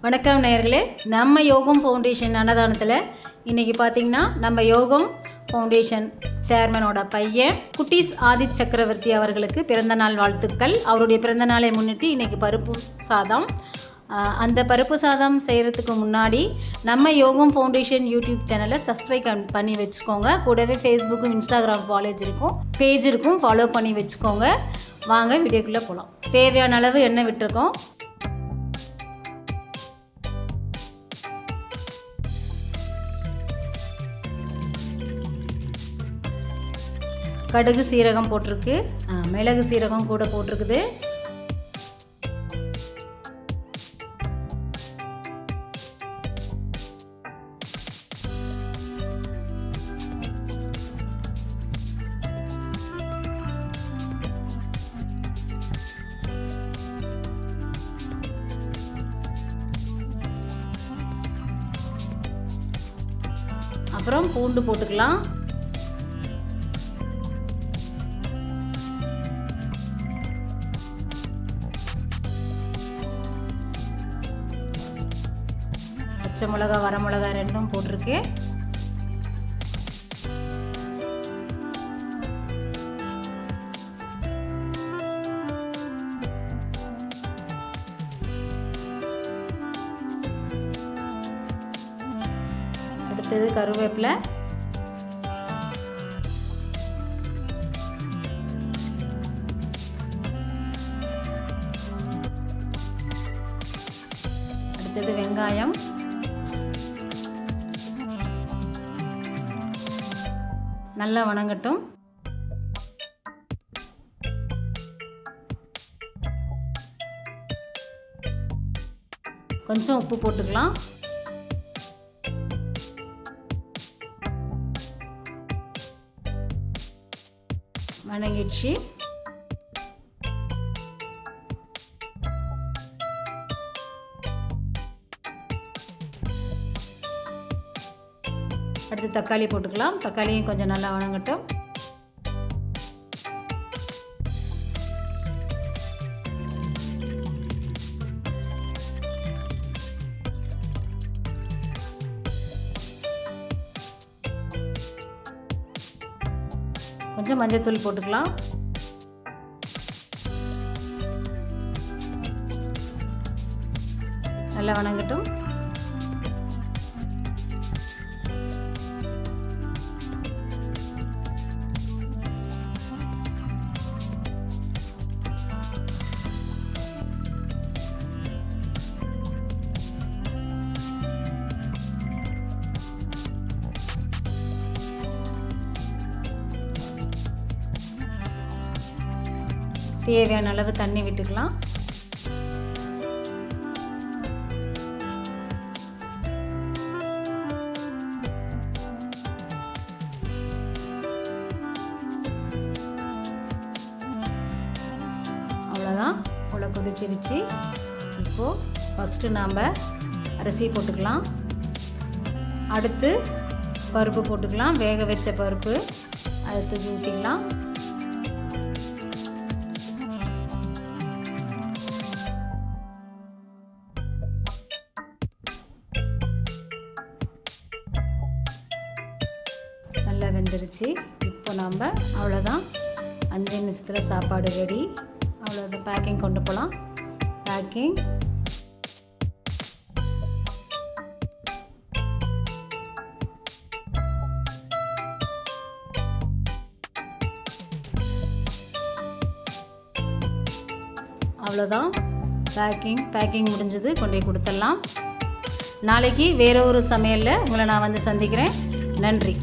வணக்கம் நேயர்களே, நம்ம யோகம் ஃபவுண்டேஷன் அன்னதானத்தில் இன்றைக்கி பார்த்திங்கன்னா நம்ம யோகம் ஃபவுண்டேஷன் சேர்மனோட பையன் குட்டீஸ் ஆதித் சக்கரவர்த்தி அவர்களுக்கு பிறந்தநாள் வாழ்த்துக்கள். அவருடைய பிறந்தநாளை முன்னிட்டு இன்றைக்கி பருப்பு சாதம். அந்த பருப்பு சாதம் செய்கிறதுக்கு முன்னாடி நம்ம யோகம் ஃபவுண்டேஷன் யூடியூப் சேனலை சப்ஸ்கிரைப் பண்ணி வச்சுக்கோங்க. கூடவே ஃபேஸ்புக்கும் இன்ஸ்டாகிராம் பேஜ் இருக்கும், ஃபாலோ பண்ணி வச்சுக்கோங்க. வாங்க வீடியோக்குள்ளே போகலாம். தேவையான அளவு எண்ணெய் விட்டுருக்கோம். கடுகு சீரகம் போட்டிருக்கு, மிளகு சீரகம் கூட போட்டிருக்குது. அப்புறம் பூண்டு போட்டுக்கலாம். பச்சை மிளகா, வர மிளகா ரெண்டும் போட்டிருக்கு. அடுத்தது கருவேப்பிலை, அடுத்தது வெங்காயம், நல்லா வணங்கட்டும். கொஞ்சம் உப்பு போட்டுக்கலாம். வணங்கிடுச்சு. அடுத்து தக்காளி போட்டுக்கலாம். தக்காளியும் கொஞ்சம் நல்லா வணங்கட்டும். கொஞ்சம் மஞ்சள்தூள் போட்டுக்கலாம். நல்லா வணங்கட்டும். தேவையான அளவு தண்ணி விட்டுக்கலாம். அவ்வளோதான், இவ்வளோ கொதிச்சிருச்சு. இப்போது ஃபஸ்ட்டு நாம் அரிசி போட்டுக்கலாம். அடுத்து பருப்பு போட்டுக்கலாம். வேக வச்ச பருப்பு அடுத்து ஊற்றிக்கலாம். நல்லா வெந்துருச்சு. இப்போ நம்ம அவ்வளோதான், 5 நிமிஷத்தில் சாப்பாடு ரெடி. அவ்வளோதான், பேக்கிங் கொண்டு போகலாம். பேக்கிங் அவ்வளோதான், பேக்கிங் முடிஞ்சது. கொண்டு போய் கொடுத்துடலாம். நாளைக்கு வேற ஒரு சமையலில் உங்களை நான் வந்து சந்திக்கிறேன். நன்றி.